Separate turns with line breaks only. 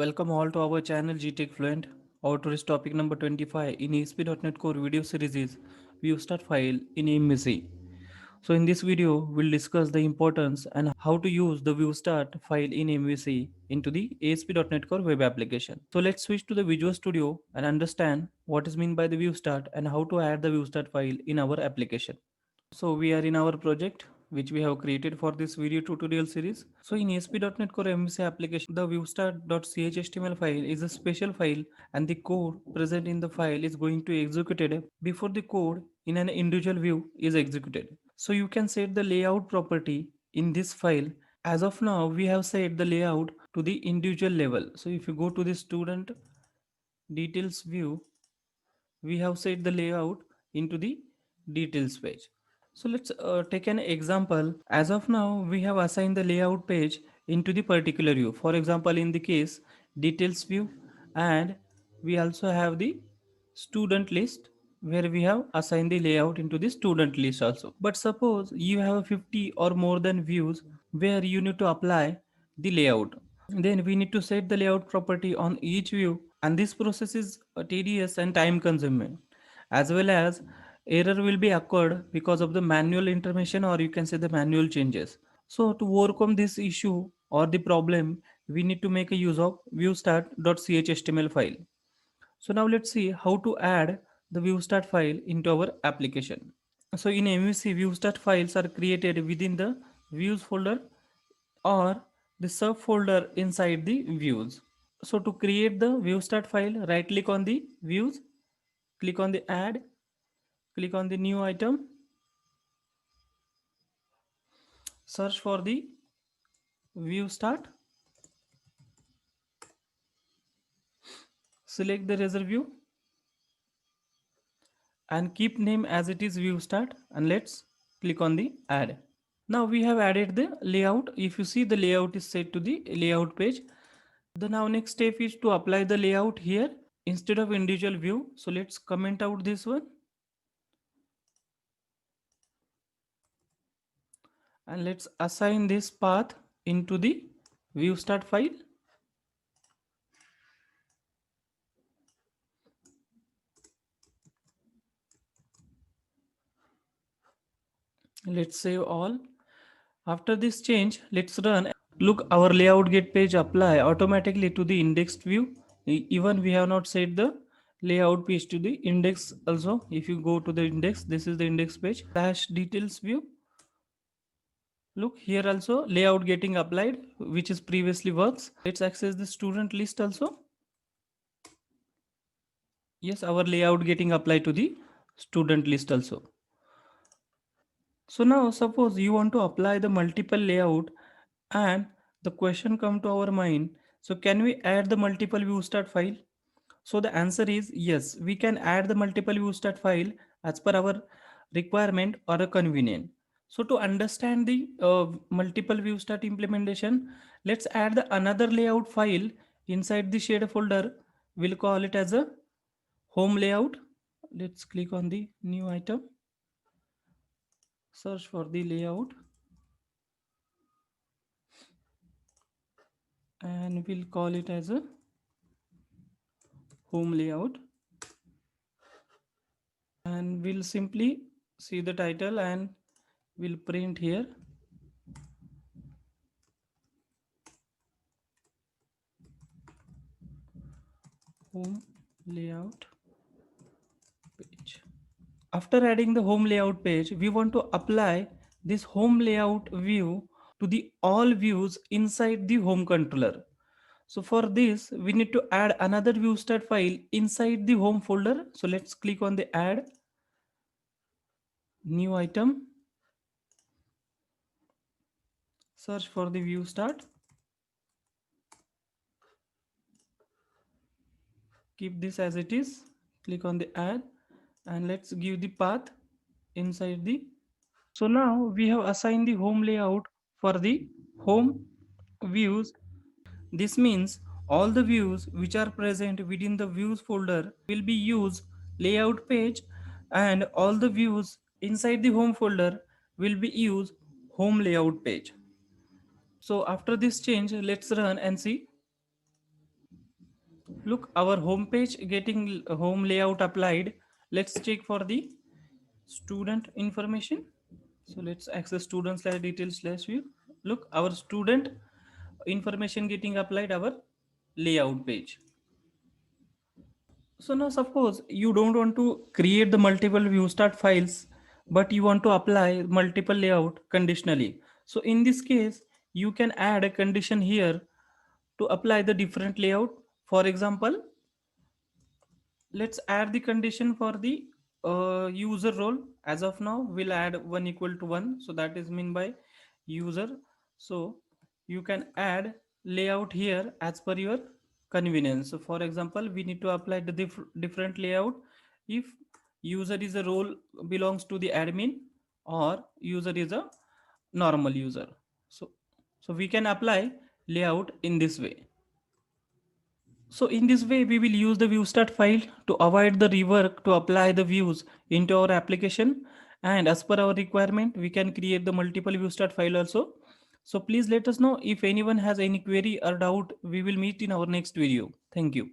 Welcome all to our channel GTech Fluent. Our today's topic number 25 in ASP.NET Core video series is ViewStart file in MVC. So in this video, we'll discuss the importance and how to use the ViewStart file in MVC into the ASP.NET Core web application. So let's switch to the Visual Studio and understand what is meant by the ViewStart and how to add the ViewStart file in our application. So we are in our project which we have created for this video tutorial series. So in ASP.NET Core MVC application, the viewstart.chhtml file is a special file and the code present in the file is going to be executed before the code in an individual view is executed. So you can set the layout property in this file. As of now, we have set the layout to the individual level. So if you go to the student details view, we have set the layout into the details page. So let's take an example. As of now, we have assigned the layout page into the particular view. For example, in the case details view, and we also have the student list where we have assigned the layout into the student list also. But suppose you have 50 or more than views where you need to apply the layout. Then we need to set the layout property on each view, and this process is tedious and time consuming, as well as error will be occurred because of the manual intervention, or you can say the manual changes. So to overcome this issue or the problem, we need to make a use of viewstart.chhtml file. So now let's see how to add the viewstart file into our application. So in MVC, viewstart files are created within the views folder or the subfolder inside the views. So to create the viewstart file, right click on the views, click on the add, click on the new item, search for the viewstart, select the reserve view and keep name as it is viewstart, and let's click on the add. Now we have added the layout. If you see, the layout is set to the layout page. The now next step is to apply the layout here instead of individual view. So let's comment out this one and let's assign this path into the view start file. Let's save all. After this change, let's run. Look, our layout get page apply automatically to the indexed view. Even we have not set the layout page to the index also. If you go to the index, this is the index page dash details view. Look here also layout getting applied, which is previously works. Let's access the student list also. Yes, our layout getting applied to the student list also. So now suppose you want to apply the multiple layout and the question come to our mind. So can we add the multiple view start file? So the answer is yes, we can add the multiple view start file as per our requirement or a convenient. So to understand the multiple view start implementation, let's add the another layout file inside the shared folder. We'll call it as a home layout. Let's click on the new item, search for the layout, and we'll call it as a home layout, and we'll simply see the title and we'll print here home layout page. After adding the home layout page, we want to apply this home layout view to the all views inside the home controller. So for this, we need to add another view start file inside the home folder. So let's click on the add new item, search for the view start, keep this as it is, click on the add, and let's give the path inside the. So now we have assigned the home layout for the home views. This means all the views which are present within the views folder will be used layout page, and all the views inside the home folder will be used home layout page. So after this change, let's run and see. Look, our home page getting home layout applied. Let's check for the student information. So let's access student slash details slash view. Look, our student information getting applied our layout page. So now suppose you don't want to create the multiple view start files, but you want to apply multiple layout conditionally. So in this case, you can add a condition here to apply the different layout. For example, let's add the condition for the user role. As of now, we'll add one equal to one. So that is mean by user. So you can add layout here as per your convenience. So for example, we need to apply the different layout if user is a role belongs to the admin or user is a normal user. So we can apply layout in this way. So in this way, we will use the viewstart file to avoid the rework to apply the views into our application. And as per our requirement, we can create the multiple viewstart file also. So please let us know if anyone has any query or doubt. We will meet in our next video. Thank you.